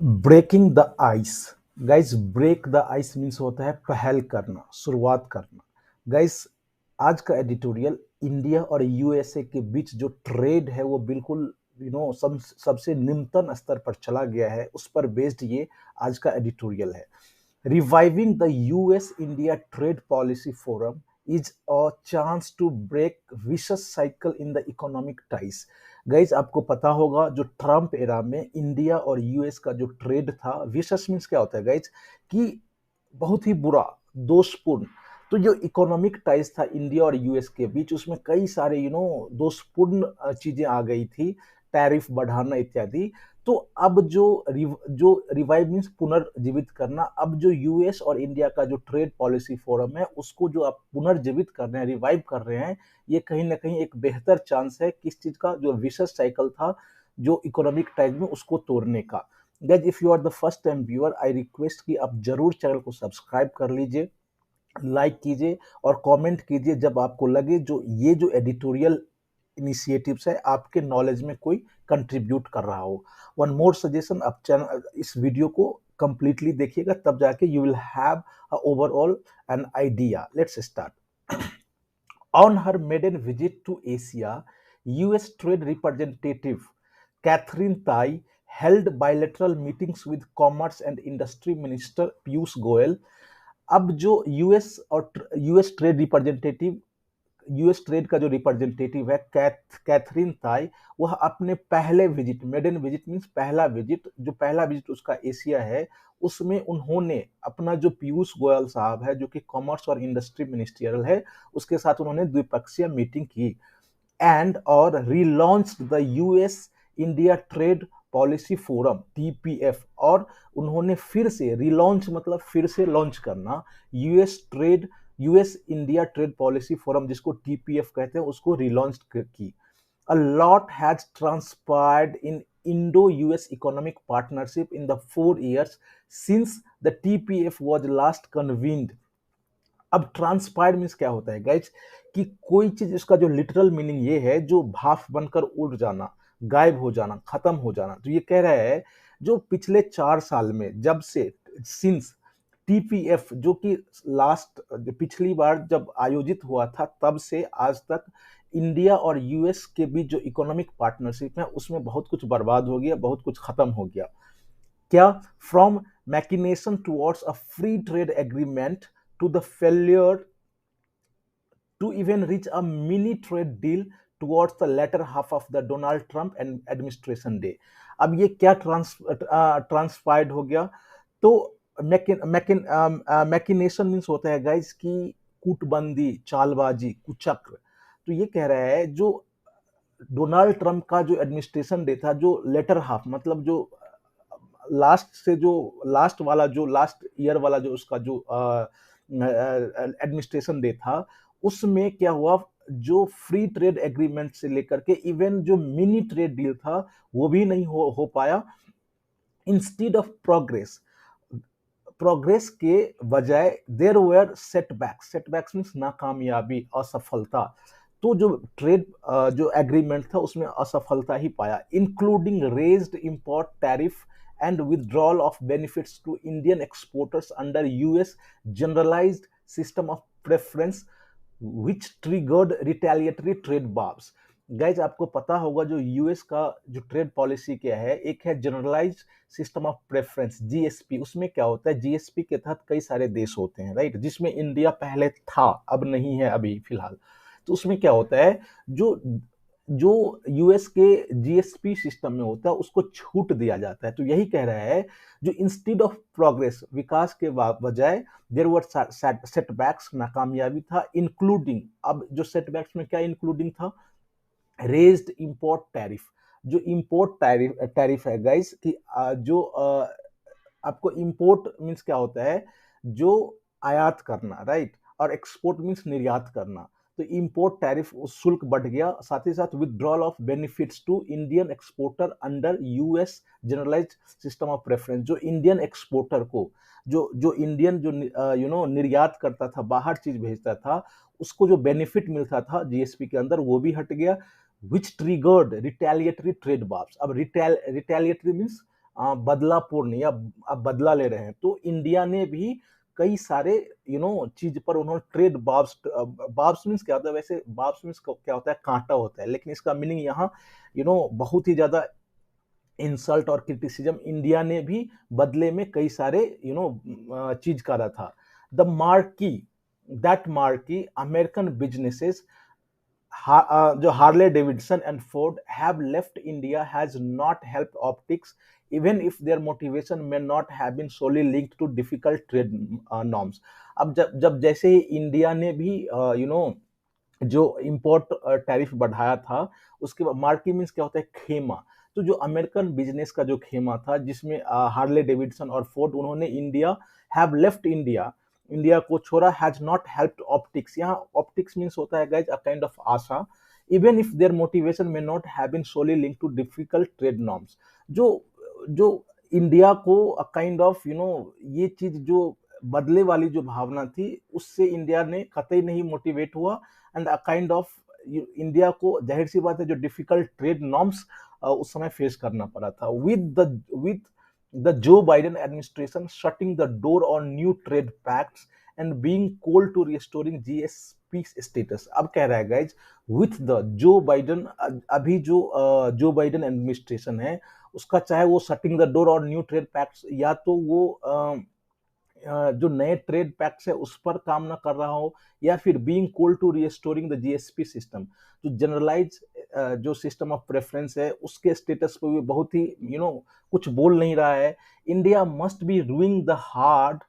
Breaking the ice. Guys, break the ice means होता है पहल करना, शुरुआत करना। गाइस, आज का एडिटोरियल इंडिया और यूएसए के बीच जो ट्रेड है वो बिल्कुल सबसे निम्नतम स्तर पर चला गया है, उस पर बेस्ड ये आज का एडिटोरियल है। Reviving the US-India Trade Policy Forum is a chance to break vicious cycle in the economic ties. Guys, आपको पता होगा जो ट्रम्प एरा में इंडिया और यूएस का जो ट्रेड था, विशस मीन्स क्या होता है गाइज, कि बहुत ही बुरा, दोषपूर्ण। तो जो इकोनॉमिक टाइज था इंडिया और यूएस के बीच, उसमें कई सारे दोषपूर्ण चीजें आ गई थी, टैरिफ बढ़ाना इत्यादि। तो अब जो रिवाइव मीन्स पुनर्जीवित करना, अब जो यूएस और इंडिया का जो ट्रेड पॉलिसी फोरम है उसको जो आप पुनर्जीवित कर रहे हैं, रिवाइव कर रहे हैं, ये कहीं ना कहीं एक बेहतर चांस है किस चीज का, जो विशेष साइकिल था जो इकोनॉमिक टाइज में, उसको तोड़ने का। Guys, if you are the first time viewer, I request कि आप जरूर चैनल को सब्सक्राइब कर लीजिए, लाइक कीजिए और कमेंट कीजिए जब आपको लगे जो एडिटोरियल इनिशिएटिव्स है आपके नॉलेज में कोई कंट्रीब्यूट कर रहा हो। वन मोर सजेशन, आप चैनल इस वीडियो को कंप्लीटली देखिएगा, तब जाके you will have overall an idea. Let's start. On her maiden visit to Asia, US Trade Representative Catherine Tai held bilateral meetings with Commerce and Industry Minister Piyush Goyal। अब जो US trade का जो representative है Catherine ताई, वह अपने पहले visit, maiden visit means पहला विजिट, जो पहला विजिट उसका एशिया है, उसमें उन्होंने अपना जो पीयूष गोयल साहब है जो कि कॉमर्स और इंडस्ट्री मिनिस्ट्रियल है, उसके साथ उन्होंने द्विपक्षीय मीटिंग की एंड और relaunched the US India trade policy forum TPF. और उन्होंने फिर से रिलॉन्च मतलब फिर से लॉन्च करना, US India trade policy forum जिसको टीपीएफ कहते हैं, उसको रिलॉन्च की। A lot has transpired in Indo-US economic partnership in the 4 years since the TPF was last convened। अब ट्रांसपायर्ड मीन्स क्या होता है गाइज, कि कोई चीज, इसका जो लिटरल मीनिंग ये है जो भाप बनकर उड़ जाना, गायब हो जाना, खत्म हो जाना। तो ये कह रहा है जो पिछले 4 साल में, जब से सिंस टीपीएफ जो कि पिछली बार जब आयोजित हुआ था, तब से आज तक इंडिया और यूएस के बीच जो इकोनॉमिक पार्टनरशिप है उसमें बहुत कुछ बर्बाद हो गया, बहुत कुछ खत्म हो गया। क्या? From machination towards a free trade agreement to the failure to even reach a mini trade deal towards the latter half of the Donald Trump administration day। अब ये क्या ट्रांसपायर्ड हो गया? तो मैकिनेशन मीन्स होता है गाइज की कूटबंदी, चालबाजी, कुचक्र। तो ये कह रहा है जो डोनाल्ड ट्रंप का जो एडमिनिस्ट्रेशन डे था, जो लेटर हाफ मतलब जो लास्ट ईयर वाला जो उसका जो एडमिनिस्ट्रेशन डे था, उसमें क्या हुआ, जो फ्री ट्रेड एग्रीमेंट से लेकर के इवन जो मिनी ट्रेड डील था वो भी नहीं हो पाया। इंस्टीड ऑफ प्रोग्रेस के बजाय देयर वर सेटबैक्स मीन्स नाकामयाबी, असफलता। तो जो ट्रेड जो एग्रीमेंट था उसमें असफलता ही पाया, including raised import tariff and withdrawal of benefits to Indian exporters under US generalized system of preference which triggered retaliatory trade barbs। Guys, आपको पता होगा जो यूएस का जो ट्रेड पॉलिसी क्या है, एक है generalised system of preference GSP. उसमें क्या होता है, जीएसपी के तहत कई सारे देश होते हैं, राइट, जिसमें इंडिया पहले था, अब नहीं है अभी फिलहाल। तो उसमें क्या होता है, जो जो यूएस के जीएसपी सिस्टम में होता है उसको छूट दिया जाता है। तो यही कह रहा है जो इंस्टीड ऑफ प्रोग्रेस, विकास के बजाय देयर वर सेटबैक्स, नाकामयाबी था, इंक्लूडिंग, अब जो सेटबैक्स में क्या इंक्लूडिंग था, रेज्ड इंपोर्ट टैरिफ। जो इंपोर्ट टैरिफ है गाइस कि जो आपको इंपोर्ट मींस क्या होता है, जो आयात करना, राइट, और एक्सपोर्ट मींस निर्यात करना। तो इंपोर्ट टैरिफ शुल्क बढ़ गया, साथ ही साथ withdrawal of benefits to Indian exporter under US generalised system of preference. जो इंडियन एक्सपोर्टर को, जो इंडियन जो निर्यात करता था, बाहर चीज भेजता था, उसको जो बेनिफिट मिलता था जीएसपी के अंदर, वो भी हट गया। विच ट्रिगर्ड रिटेलिएटरी ट्रेड बार्स। अब रिटेलिएटरी मीन्स बदलापूर्ण या अब बदला ले रहे हैं, तो इंडिया ने भी कई सारे चीज पर उन्होंने ट्रेड बार्ब्स, बार्ब्स मीन्स क्या होता है, वैसे बार्ब्स मीन्स क्या होता है, कांटा होता है, लेकिन इसका मीनिंग यहाँ बहुत ही ज्यादा इंसल्ट और क्रिटिसिज्म, इंडिया ने भी बदले में कई सारे चीज करा था। The marquee, that marquee American businesses, जो Harley Davidson and Ford have left India has not help optics even if there motivation may not have been solely linked to difficult trade norms. अब जब जब जैसे ही India ने भी जो import tariff बढ़ाया था, उसके बाद मार्की मीन्स क्या होता है, खेमा। तो जो अमेरिकन बिजनेस का जो खेमा था, जिसमें हार्ले डेविडसन और फोर्ड, उन्होंने India, have left India, India को छोड़ा, हैज नॉट हेल्प्ड ऑप्टिक्स। यहाँ ऑप्टिक्स मीन्स होता है गाइज अ काइंड ऑफ आशा, even if there motivation may not have been solely link to difficult trade norms. जो जो इंडिया को अ काइंड ऑफ ये चीज जो बदले वाली जो भावना थी, उससे इंडिया ने कतई नहीं मोटिवेट हुआ, and a kind of India को जाहिर सी बात है जो डिफिकल्ट ट्रेड नॉर्म्स उस समय फेस करना पड़ा था, with the Joe Biden administration shutting the door on new trade pacts and being cold to restoring GSP status। अब कह रहा है guys, with the Joe Biden, अभी जो जो बाइडन एडमिनिस्ट्रेशन है उसका, चाहे वो शटिंग द डोर और न्यू ट्रेड पैक्ट्स, या तो वो जो नए ट्रेड पैक्ट्स है उस पर काम ना कर रहा हो, या फिर being cold to restoring the GSP system, जो जनरलाइज जो सिस्टम ऑफ प्रेफरेंस है उसके स्टेटस पर भी बहुत ही कुछ बोल नहीं रहा है। India must be rueing the hard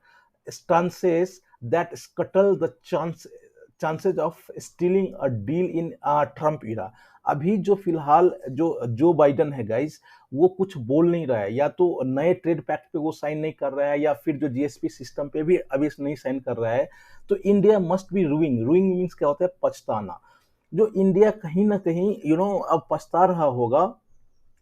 stances that scuttle the chances of stealing a deal in Trump era. अभी जो फिलहाल जो बाइडन है गाइस, वो कुछ बोल नहीं रहा है, या तो नए ट्रेड पैक्ट पे वो साइन नहीं कर रहा है, या फिर जो जीएसपी सिस्टम पे भी अभी नहीं साइन कर रहा है। तो इंडिया मस्ट बी रूइंग, रूइंग मीन्स क्या होता है, पछताना। जो इंडिया कहीं ना कहीं अब पछता रहा होगा,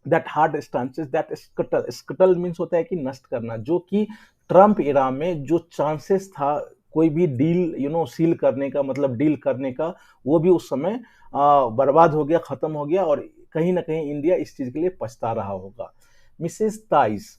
that hard stances that scuttle, scuttle means होता है कि नष्ट करना, जो कि ट्रम्प इरा में जो चांसेस था कोई भी डील सील करने का, मतलब डील करने का, वो भी उस समय बर्बाद हो गया, खत्म हो गया, और कहीं ना कहीं इंडिया इस चीज के लिए पछता रहा होगा। Mrs Tai's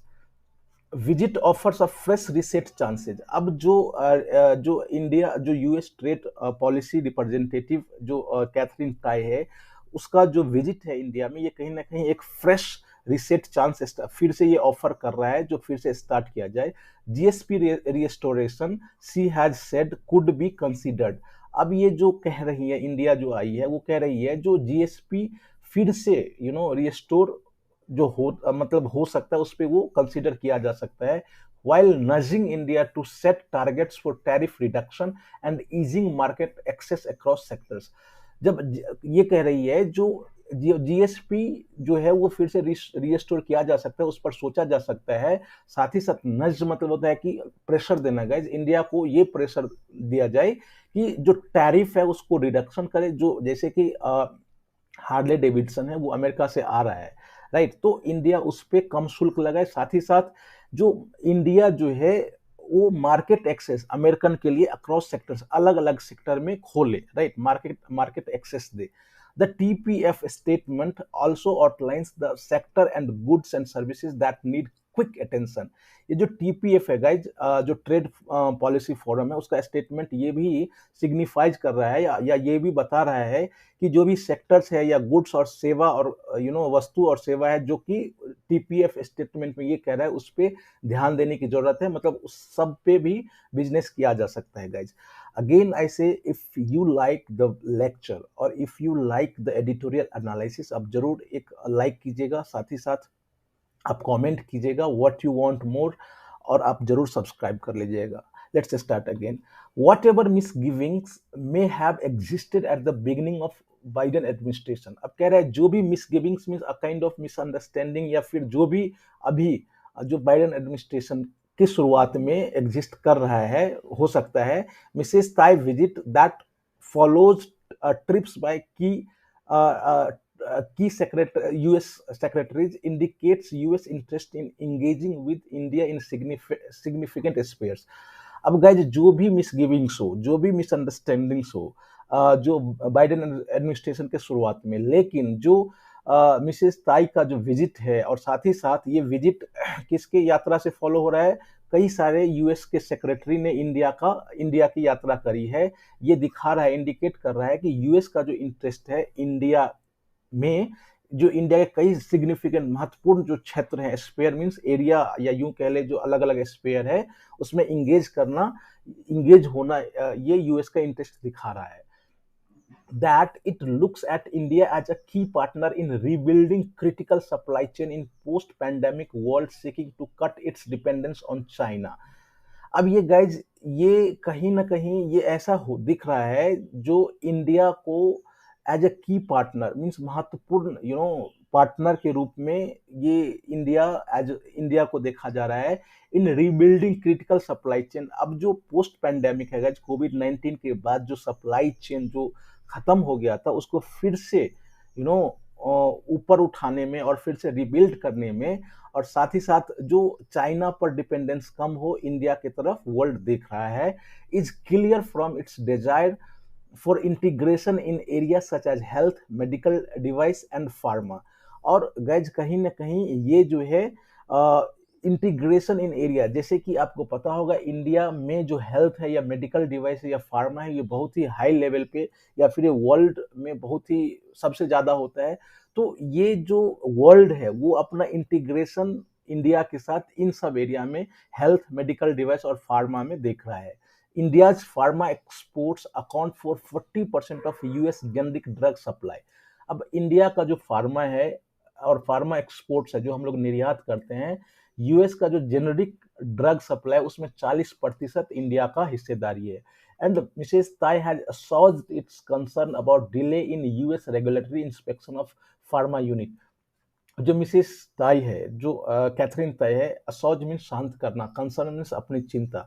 visit offers a fresh reset chances. अब जो इंडिया, जो यूएस ट्रेड पॉलिसी रिप्रेजेंटेटिव जो कैथरीन ताई है, उसका जो विजिट है इंडिया में, ये कहीं ना कहीं एक फ्रेश रिसेट चांस फिर से ये ऑफर कर रहा है, जो फिर से स्टार्ट किया जाए। GSP restoration she has said could be considered. अब ये जो कह रही है इंडिया, जो आई है, वो कह रही है जो जीएसपी फिर से रिस्टोर जो मतलब हो सकता है, उस पर वो कंसीडर किया जा सकता है, while nudging India to set targets for tariff reduction and easing market access across sectors। जब ये कह रही है जो जीएसपी जो है वो फिर से रिस्टोर किया जा सकता है, उस पर सोचा जा सकता है। साथ ही साथ नज मतलब होता है कि प्रेशर देना, गाइज इंडिया को ये प्रेशर दिया जाए कि जो टैरिफ है उसको रिडक्शन करे, जो जैसे कि हार्ले डेविडसन है वो अमेरिका से आ रहा है, राइट, तो इंडिया उस पर कम शुल्क लगाए। साथ ही साथ जो इंडिया जो है वो मार्केट एक्सेस अमेरिकन के लिए अक्रॉस सेक्टर्स, अलग अलग सेक्टर में खोले, राइट, मार्केट एक्सेस दे। The TPF statement also outlines the sector and goods and services that need quick attention. ये जो टीपीएफ है गाइज, जो ट्रेड पॉलिसी फोरम है, उसका स्टेटमेंट ये भी सिग्निफाइज कर रहा है, या ये भी बता रहा है कि जो भी सेक्टर्स है या गुड्स और सेवा और वस्तु और सेवा है, जो कि टीपीएफ स्टेटमेंट में ये कह रहा है, उस पर ध्यान देने की जरूरत है, मतलब उस सब पे भी बिजनेस किया जा सकता है guys. Again I say, if you like the lecture और if you like the editorial analysis, आप जरूर एक लाइक कीजिएगा, साथ ही साथ आप कमेंट कीजिएगा व्हाट यू वांट मोर, और आप जरूर सब्सक्राइब कर लीजिएगा। Let's start again. Whatever misgivings may have existed at the beginning of Biden administration. अब कह रहा है जो भी misgivings means a kind of misunderstanding, या फिर जो भी अभी जो बाइडन एडमिनिस्ट्रेशन की शुरुआत में एग्जिस्ट कर रहा है, हो सकता है। Mrs Tai visit that follows trips by key US secretaries indicates US interest in engaging with India in significant spheres। अब गाइज जो भी मिसगिविंग्स हो, जो भी मिसअंडरस्टैंडिंग्स हो जो बाइडेन एडमिनिस्ट्रेशन के शुरुआत में, लेकिन जो मिसेस ताई का जो विजिट है, और साथ ही साथ ये विजिट किसके यात्रा से फॉलो हो रहा है, कई सारे यूएस के सेक्रेटरी ने इंडिया की यात्रा करी है। ये दिखा रहा है, इंडिकेट कर रहा है कि यूएस का जो इंटरेस्ट है इंडिया में, जो इंडिया के कई सिग्निफिकेंट महत्वपूर्ण जो क्षेत्र हैं, स्पेयर मींस एरिया, या यूं कह ले जो अलग अलग स्पेयर है, उसमें इंगेज होना, ये यूएस का इंटरेस्ट दिखा रहा है। That it looks at India as a key partner in rebuilding critical supply chain in post-pandemic world, seeking to cut its dependence on China. अब ये गाइज, ये कहीं ना कहीं ये ऐसा दिख रहा है जो इंडिया को एज ए की पार्टनर मीन्स महत्वपूर्ण पार्टनर के रूप में, ये इंडिया को देखा जा रहा है इन रीबिल्डिंग क्रिटिकल सप्लाई चेन। अब जो पोस्ट पैंडेमिक है गाइज, कोविड-19 के बाद जो सप्लाई चेन जो खत्म हो गया था, उसको फिर से ऊपर उठाने में और फिर से रिबिल्ड करने में, और साथ ही साथ जो चाइना पर डिपेंडेंस कम हो इंडिया की तरफ वर्ल्ड देख रहा है, is clear from its desire for integration in area such as health, medical device and pharma. और गैज कहीं ना कहीं ये जो है इंटीग्रेशन इन एरिया, जैसे कि आपको पता होगा इंडिया में जो हेल्थ है या मेडिकल डिवाइस है या फार्मा है, ये बहुत ही हाई लेवल पे, या फिर ये वर्ल्ड में बहुत ही सबसे ज्यादा होता है। तो ये जो वर्ल्ड है वो अपना इंटीग्रेशन इंडिया के साथ इन सब एरिया में, हेल्थ, मेडिकल डिवाइस और फार्मा में देख रहा है। India's pharma exports account for 40% of US generic drug supply. अब इंडिया का जो फार्मा है और फार्मा एक्सपोर्ट्स है, जो हम लोग निर्यात करते हैं, यूएस का जो जेनरिक ड्रग सप्लाई, उसमें 40% इंडिया का हिस्सेदारी है। एंड मिसेस ताई has assuaged its concern about delay in US regulatory inspection of pharma unit। जो मिसेस ताई है, जो कैथरीन ताई है, असॉज मीन्स शांत करना, कंसर्न मीन्स अपनी चिंता,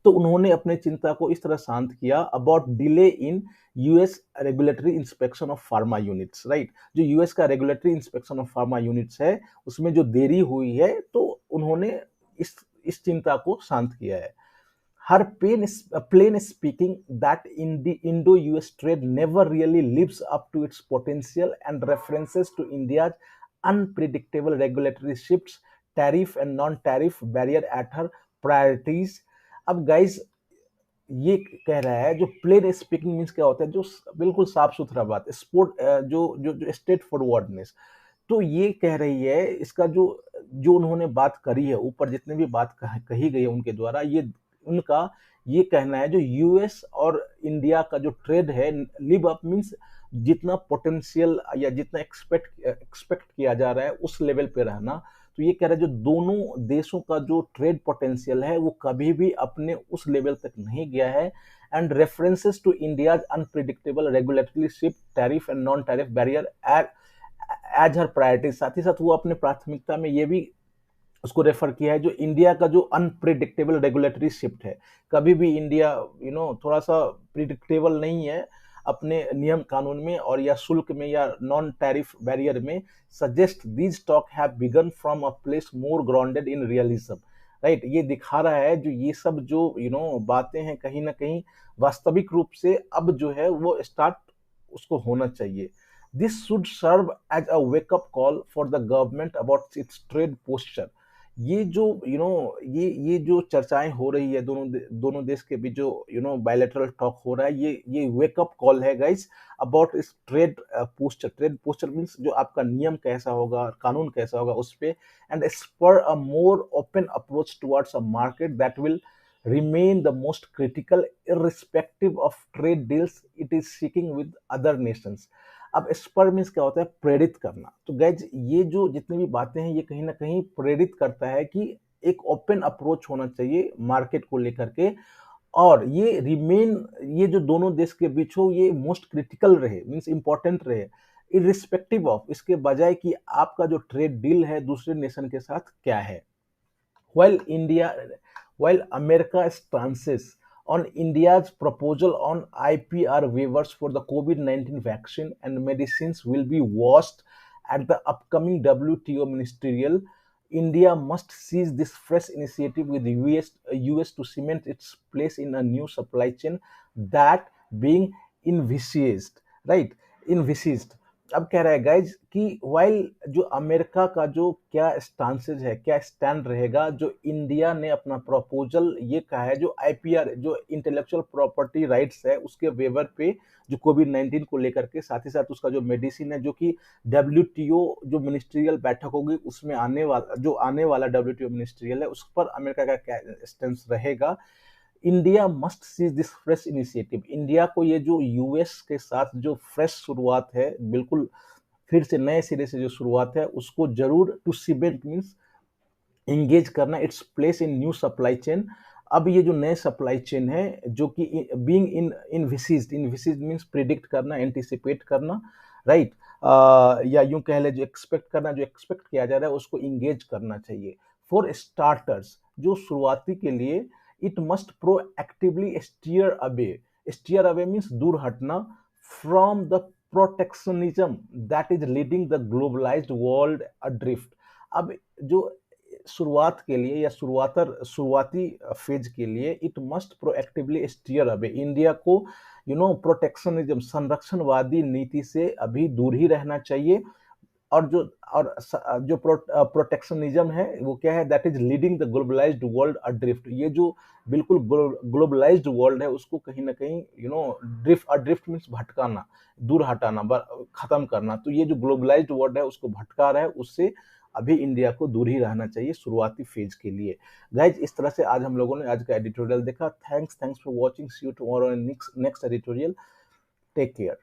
तो उन्होंने अपनी चिंता को इस तरह शांत किया about delay in US regulatory inspection of pharma units, right. जो यूएस का regulatory inspection of pharma units है, उसमें जो देरी हुई है, तो उन्होंने इस चिंता को शांत किया है। Her plain speaking that in the Indo-US trade never really lives up to its potential, and references to India's unpredictable regulatory shifts, tariff and non-tariff barrier at her priorities। अब guys, ये कह रहा है, जो प्लेन स्पीकिंग मीन्स क्या होता है, जो बिल्कुल साफ सुथरा बात, स्पोर्ट, जो जो स्ट्रेट फॉरवर्डनेस। तो ये कह रही है, इसका जो जो उन्होंने बात करी है, ऊपर जितने भी बात कही गई है उनके द्वारा, ये उनका ये कहना है, जो यूएस और इंडिया का जो ट्रेड है, लिव अप मीन्स जितना पोटेंशियल या जितना एक्सपेक्ट किया जा रहा है उस लेवल पे रहना। तो ये कह रहा है, जो दोनों देशों का जो ट्रेड पोटेंशियल है वो कभी भी अपने उस लेवल तक नहीं गया है। And references to India's unpredictable regulatory shift, tariff and non tariff barrier as her priority. साथ ही साथ वो अपने प्राथमिकता में ये भी उसको रेफर किया है, जो इंडिया का जो अनप्रिडिक्टेबल रेगुलेटरी शिफ्ट है, कभी भी इंडिया थोड़ा सा प्रिडिक्टेबल नहीं है अपने नियम कानून में और या शुल्क में या नॉन टैरिफ बैरियर में। Suggest these talk have begun from a place more grounded in realism, right. ये दिखा रहा है, जो ये सब जो बातें हैं, कहीं ना कहीं वास्तविक रूप से अब जो है वो स्टार्ट उसको होना चाहिए। This should serve as a wake up call for the government about its trade posture. ये जो ये जो चर्चाएं हो रही है दोनों देश के बीच, जो बायलैटरल टॉक हो रहा है, ये वेकअप कॉल है गाइस अबाउट इस ट्रेड पोस्चर मींस जो आपका नियम कैसा होगा, कानून कैसा होगा उस पे, and spur a more open approach towards a market that will remain the most critical irrespective of trade deals it is seeking with other nations। अब स्पर मीन्स क्या होता है, प्रेरित करना। तो गैज ये जो जितनी भी बातें हैं, ये कहीं ना कहीं प्रेरित करता है कि एक ओपन अप्रोच होना चाहिए मार्केट को लेकर के, और ये जो दोनों देश के बीच हो, ये मोस्ट क्रिटिकल रहे, मीन्स इंपॉर्टेंट रहे, इरिस्पेक्टिव ऑफ, इसके बजाय कि आपका जो ट्रेड डील है दूसरे नेशन के साथ क्या है। While America stances on India's proposal on IPR waivers for the COVID-19 vaccine and medicines will be watched at the upcoming WTO ministerial, India must seize this fresh initiative with the US to cement its place in a new supply chain that being envisaged, right? Envisaged. अब कह रहा है guys कि while जो America का जो क्या स्टांसेज है, क्या स्टैंड रहेगा, जो इंडिया ने अपना प्रपोजल ये कहा है, जो आईपीआर जो इंटेलेक्चुअल प्रॉपर्टी राइट्स है उसके वेवर पे, जो कोविड-19 को लेकर के, साथ ही साथ उसका जो मेडिसिन है, जो कि डब्ल्यूटीओ जो मिनिस्ट्रियल बैठक होगी उसमें आने वाला डब्ल्यूटीओ मिनिस्ट्रियल है, उस पर अमेरिका का क्या स्टैंड रहेगा। India must seize this fresh initiative. India को ये जो यूएस के साथ जो फ्रेश शुरुआत है, बिल्कुल फिर से नए सिरे से जो शुरुआत है, उसको जरूर टू सीमेंट मीन्स एंगेज करना its place in new supply chain. अब ये जो नए सप्लाई चेन है जो कि बीइंग इन इनविसिज्ड मीन्स प्रिडिक्ट करना, एंटिसिपेट करना, राइट, या यूं कह ले जो एक्सपेक्ट करना, जो एक्सपेक्ट किया जा रहा है उसको इंगेज करना चाहिए। फॉर स्टार्टर्स, जो शुरुआती के लिए, it must proactively steer away means दूर हटना, from the protectionism that is leading the globalised world adrift. अब जो शुरुआत के लिए या शुरुआती फेज के लिए it must proactively steer away, India को प्रोटेक्शनिज्म संरक्षणवादी नीति से अभी दूर ही रहना चाहिए। और जो प्रोटेक्शनिज्म है वो क्या है, that is leading the globalised world adrift. ये जो बिल्कुल ग्लोबलाइज्ड वर्ल्ड है उसको कहीं ना कहीं अड्रिफ्ट मीन्स भटकाना, दूर हटाना, खत्म करना। तो ये जो ग्लोबलाइज्ड वर्ल्ड है उसको भटका रहा है, उससे अभी इंडिया को दूर ही रहना चाहिए शुरुआती फेज के लिए। गाइज, इस तरह से आज हम लोगों ने आज का एडिटोरियल देखा। Thanks for watching, see you tomorrow in next editorial. Take care.